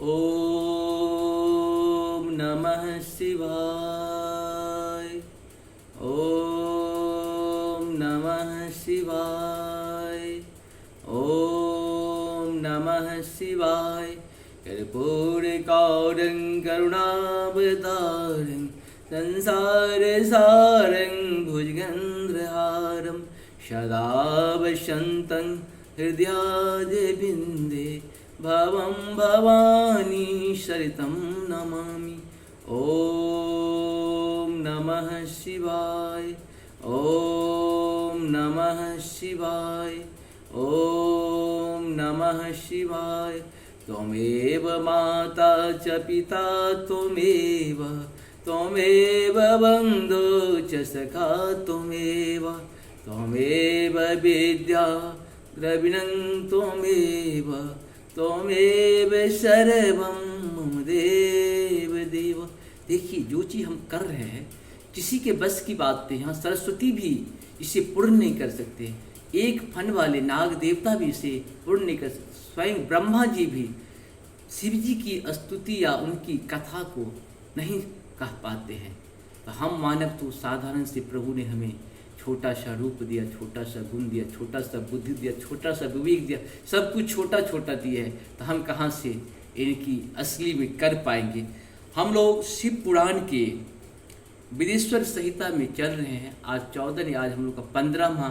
ओम नमः शिवाय। ओम नमः शिवाय। ओम नमः शिवाय। कर्पूरगौरं करुणावतारं संसारसारं भुजगेन्द्रहारं सदा वसन्तं हृदयारविन्दे भवं भवानी शरणं नमामि। ओम नमः शिवाय। ओम नमः शिवाय। ओम नमः शिवाय। त्वमेव माता च पिता त्वमेव बन्धो च सखा त्वमेव विद्या द्रविणं त्वमेव सर्वं मम देव देव। देखिए, जो चीज़ हम कर रहे हैं किसी के बस की बात नहीं। यहाँ सरस्वती भी इसे पूर्ण नहीं कर सकते, एक फन वाले नाग देवता भी इसे पूर्ण नहीं कर सकते, स्वयं ब्रह्मा जी भी शिव जी की स्तुति या उनकी कथा को नहीं कह पाते हैं। तो हम मानव तो साधारण से प्रभु ने हमें छोटा सा रूप दिया, छोटा सा गुण दिया, छोटा सा बुद्धि दिया, छोटा सा विवेक दिया, सब कुछ छोटा छोटा दिया है। तो हम कहाँ से इनकी असली में कर पाएंगे। हम लोग शिव पुराण के विदेश्वर संहिता में चल रहे हैं। आज 14 ने, आज हम लोग का 15वां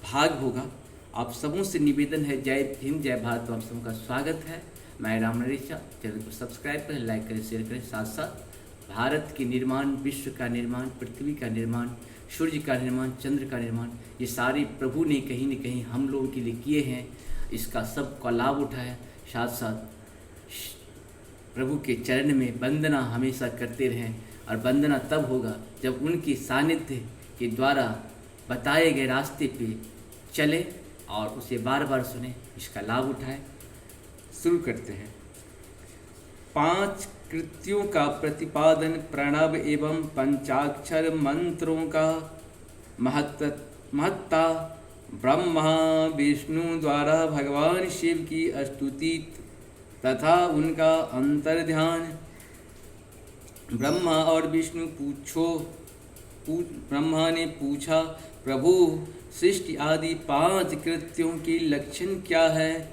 भाग होगा। आप सबों से निवेदन है, जय हिंद जय भारत। आप सबों का स्वागत है। मैं राम नरेश। चैनल को सब्सक्राइब करें, लाइक करें, शेयर करें। साथ साथ भारत के निर्माण, विश्व का निर्माण, पृथ्वी का निर्माण, सूर्य का निर्माण, चंद्र का निर्माण, ये सारे प्रभु ने कहीं न कहीं हम लोगों के लिए किए हैं। इसका सबका लाभ उठाया। साथ साथ प्रभु के चरण में वंदना हमेशा करते रहें। और वंदना तब होगा जब उनके सानिध्य के द्वारा बताए गए रास्ते पे चले और उसे बार बार सुने, इसका लाभ उठाएं। शुरू करते हैं। 5 कृत्यों का प्रतिपादन, प्रणव एवं पंचाक्षर मंत्रों का महत्ता, ब्रह्मा विष्णु द्वारा भगवान शिव की स्तुति तथा उनका अंतर्ध्यान। ब्रह्मा और विष्णु ब्रह्मा ने पूछा, प्रभु सृष्टि आदि 5 कृत्यों की लक्षण क्या है,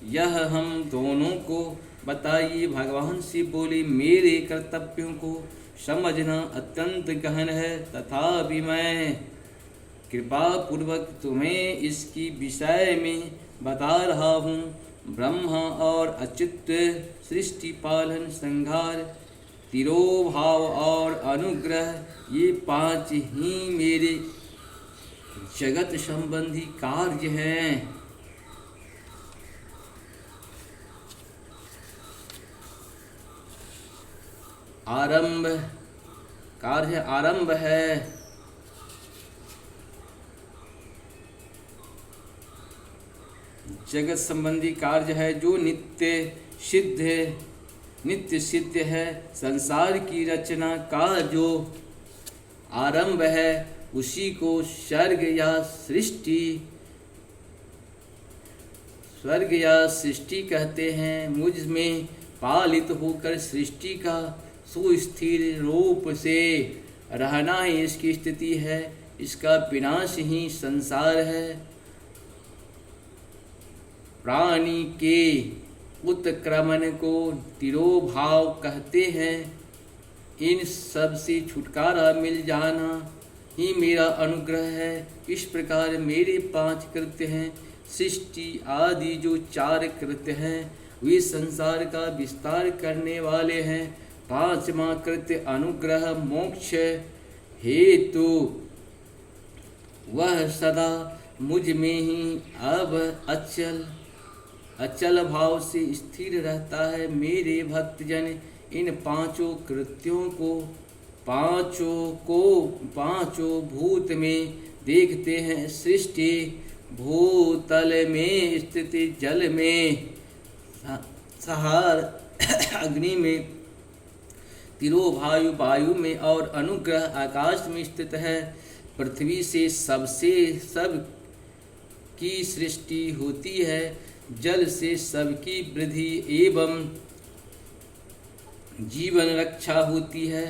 यह हम दोनों को बताइए। भगवान शिव बोले, मेरे कर्तव्यों को समझना अत्यंत गहन है, तथापि मैं कृपा पूर्वक तुम्हें इसकी विषय में बता रहा हूँ। ब्रह्मा और अच्युत, सृष्टि पालन संहार, तिरोभाव और अनुग्रह, ये 5 ही मेरे जगत संबंधी कार्य हैं। आरंभ कार्य आरंभ है। जगत संबंधी कार्य है जो नित्य सिद्ध है। संसार की रचना का जो आरंभ है उसी को स्वर्ग या सृष्टि कहते हैं। मुझ में पालित होकर सृष्टि का सुस्थिर रूप से रहना ही इसकी स्थिति है, इसका विनाश ही संसार है। प्राणी के उत्क्रमण को तिरोभाव कहते हैं। इन सब से छुटकारा मिल जाना ही मेरा अनुग्रह है। इस प्रकार मेरे 5 कृत्य हैं। सृष्टि आदि जो 4 कृत्य हैं वे संसार का विस्तार करने वाले हैं। 5वां कृत्य अनुग्रह मोक्ष हेतु, वह सदा मुझ में ही अब अचल भाव से स्थिर रहता है। मेरे भक्तजन इन 5 कृत्यों को पांचों भूत में देखते हैं। सृष्टि भूतल में, स्थिति जल में, सहार अग्नि में, तिरोभायु वायु में और अनुग्रह आकाश में स्थित है। पृथ्वी से सब की सृष्टि होती है। जल से सबकी वृद्धि एवं जीवन रक्षा होती है।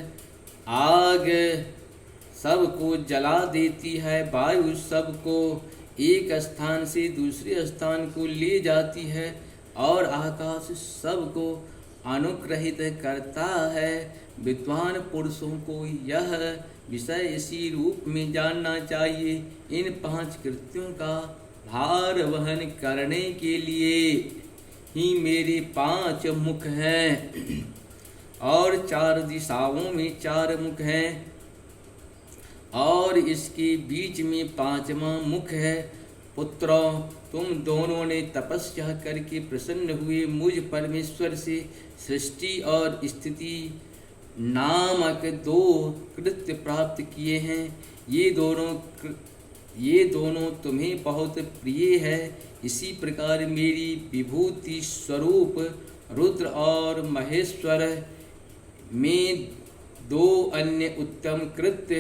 आग सबको जला देती है, वायु सबको एक स्थान से दूसरे स्थान को ले जाती है और आकाश सबको अनुग्रहित करता है। विद्वान पुरुषों को यह विषय इसी रूप में जानना चाहिए। इन 5 कृत्यों का भार वहन करने के लिए ही मेरे 5 मुख हैं और 4 दिशाओं में 4 मुख हैं और इसके बीच में 5वां मुख है। पुत्रों, तुम दोनों ने तपस्या करके प्रसन्न हुए मुझ परमेश्वर से सृष्टि और स्थिति नामक 2 कृत्य प्राप्त किए हैं। ये दोनों तुम्हें बहुत प्रिय है। इसी प्रकार मेरी विभूति स्वरूप रुद्र और महेश्वर में 2 अन्य उत्तम कृत्य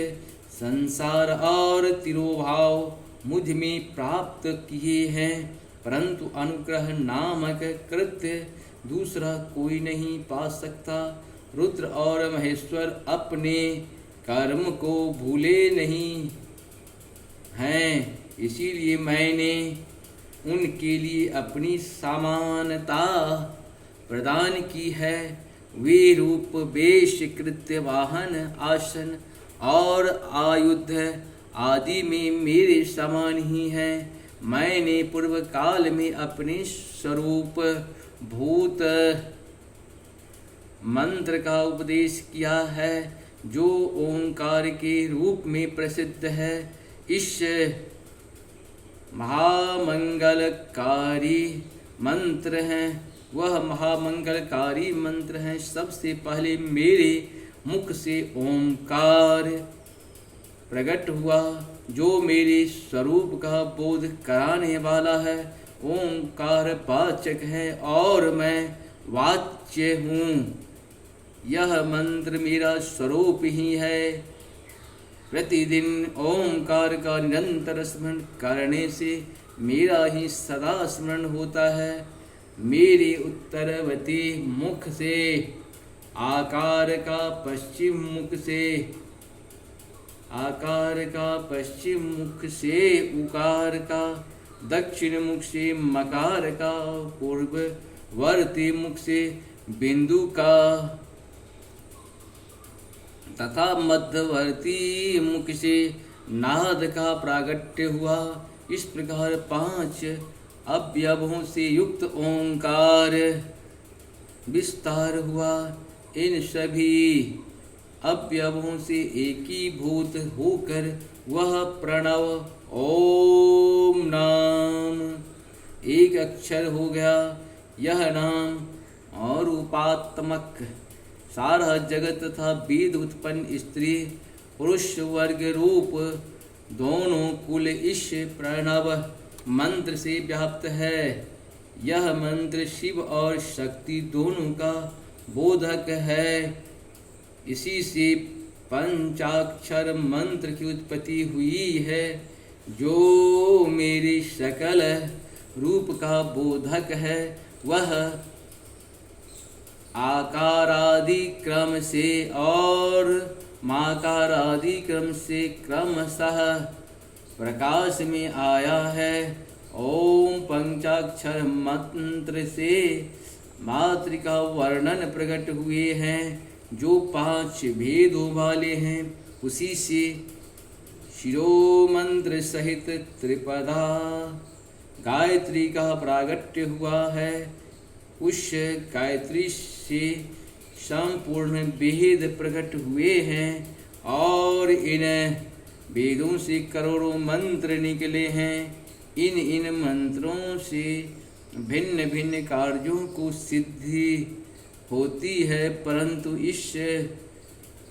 संसार और तिरोभाव मुझ में प्राप्त किए हैं, परंतु अनुग्रह नामक कृत्य दूसरा कोई नहीं पा सकता। रुद्र और महेश्वर अपने कर्म को भूले नहीं हैं, इसीलिए मैंने उनके लिए अपनी समानता प्रदान की है। वे रूप, वेश, कृत्य, वाहन, आसन और आयुध आदि में मेरे समान ही हैं। मैंने पूर्व काल में अपने स्वरूप भूत मंत्र का उपदेश किया है, जो ओंकार के रूप में प्रसिद्ध है। इस महामंगलकारी मंत्र है, वह महामंगलकारी मंत्र है। सबसे पहले मेरे मुख से ओंकार प्रकट हुआ, जो मेरे स्वरूप का बोध कराने वाला है। ओंकार वाचक है और मैं वाच्य हूँ। यह मंत्र मेरा स्वरूप ही है। प्रतिदिन ओंकार का निरंतर स्मरण करने से मेरा ही सदा स्मरण होता है। मेरे उत्तरवर्ती मुख से आकार का, पश्चिम मुख से उकार का, दक्षिण मुख से मकार का, पूर्ववर्ती मुख से बिंदु का तथा मध्यवर्ती मुख से नाद का प्रागट्य हुआ। इस प्रकार 5 अवयवों से युक्त ओंकार विस्तार हुआ। इन सभी अवयवों से एकीभूत होकर वह प्रणव ओम नाम एक अक्षर हो गया। यह नाम और उपात्मक सारा जगत तथा वेद उत्पन्न स्त्री पुरुष वर्ग रूप दोनों कुल इस प्रणव मंत्र से व्याप्त है। यह मंत्र शिव और शक्ति दोनों का बोधक है। इसी से पंचाक्षर मंत्र की उत्पत्ति हुई है, जो मेरे सकल रूप का बोधक है। वह आकारादि क्रम से और माकारादि क्रम से क्रमशः प्रकाश में आया है। ओम पंचाक्षर मंत्र से मातृका वर्णन प्रकट हुए हैं, जो 5 भेदों वाले हैं। उसी से शिरोमंत्र सहित त्रिपदा गायत्री का प्रागट्य हुआ है। उस गायत्री से संपूर्ण वेद प्रकट हुए हैं और इन वेदों से करोड़ों मंत्र निकले हैं। इन मंत्रों से भिन्न भिन्न कार्यों को सिद्धि होती है, परंतु इस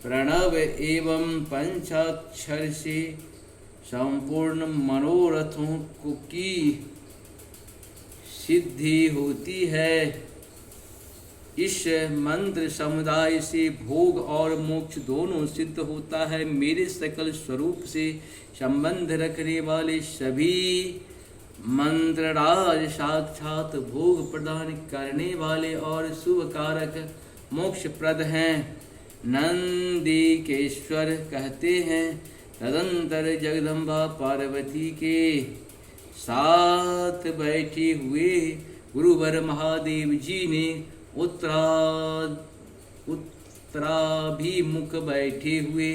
प्रणव एवं पंचाक्षर से संपूर्ण मनोरथों की सिद्धि होती है। इस मंत्र समुदाय से भोग और मोक्ष दोनों सिद्ध होता है। मेरे सकल स्वरूप से संबंध रखने वाले सभी मंत्रराज साक्षात भोग प्रदान करने वाले और शुभ कारक मोक्ष प्रद हैं। नंदिकेश्वर कहते हैं तदंतर जगदम्बा पार्वती के साथ बैठे हुए गुरुवर महादेव जी ने उत्तराभिमुख बैठे हुए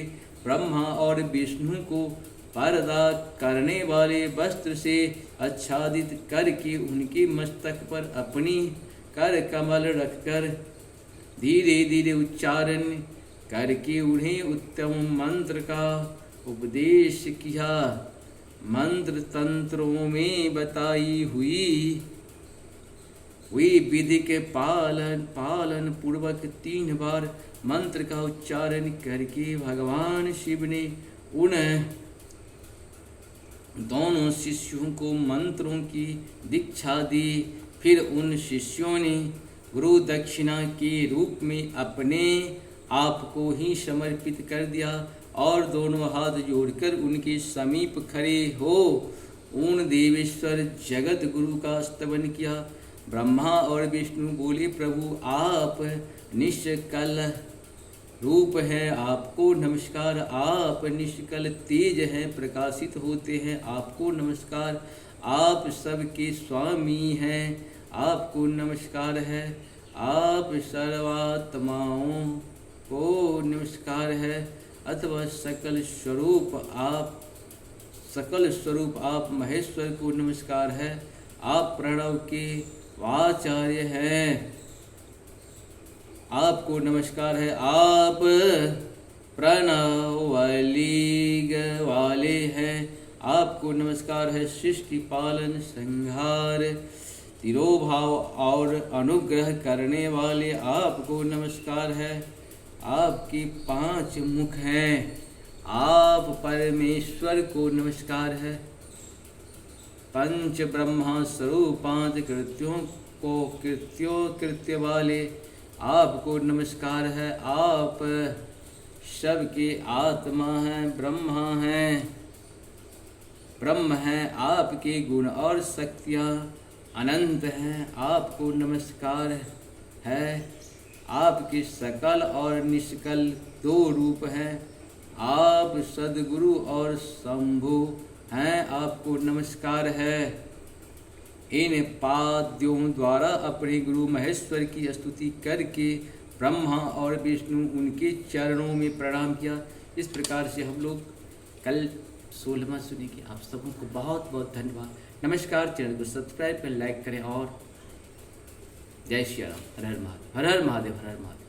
ब्रह्मा और विष्णु को पर्दा करने वाले वस्त्र से आच्छादित करके उनके मस्तक पर अपनी कर कमल रखकर धीरे धीरे उच्चारण करके उन्हें उत्तम मंत्र का उपदेश किया। मंत्र तंत्रों में बताई हुई विधि के पालन पूर्वक 3 बार मंत्र का उच्चारण करके भगवान शिव ने उन दोनों शिष्यों को मंत्रों की दीक्षा दी। फिर उन शिष्यों ने गुरु दक्षिणा के रूप में अपने आप को ही समर्पित कर दिया और दोनों हाथ जोड़कर उनके समीप खड़े हो उन देवेश्वर जगत गुरु का स्तवन किया। ब्रह्मा और विष्णु बोले, प्रभु आप निष्कल रूप है, आपको नमस्कार। आप निष्कल तेज हैं, प्रकाशित होते हैं, आपको नमस्कार। आप सबके स्वामी हैं, आपको नमस्कार है। आप सर्वात्माओं को नमस्कार है अथवा सकल स्वरूप आप महेश्वर को नमस्कार है। आप प्रणव के वाचार्य हैं, आपको नमस्कार है। आप प्रणव वाले हैं, आपको नमस्कार है। सृष्टि पालन संहार तिरोभाव और अनुग्रह करने वाले आपको नमस्कार है। आपके 5 मुख हैं, आप परमेश्वर को नमस्कार है। पंच ब्रह्मा स्वरूप 5 कृत्य वाले आपको नमस्कार है। आप सबके आत्मा हैं, ब्रह्म हैं। आपके गुण और शक्तियाँ अनंत हैं, आपको नमस्कार है। आपके सकल और निष्कल 2 रूप हैं। आप सद्गुरु और शंभु हैं, आपको नमस्कार है। इन पाद्यों द्वारा अपने गुरु महेश्वर की स्तुति करके ब्रह्मा और विष्णु उनके चरणों में प्रणाम किया। इस प्रकार से हम लोग कल 16वां सुनेंगे। आप सबको बहुत बहुत धन्यवाद। नमस्कार। चैनल को सब्सक्राइब करें, लाइक करें और जय श्री राम। हर हर महादेव, हर हर महादेव, हर हर महादेव।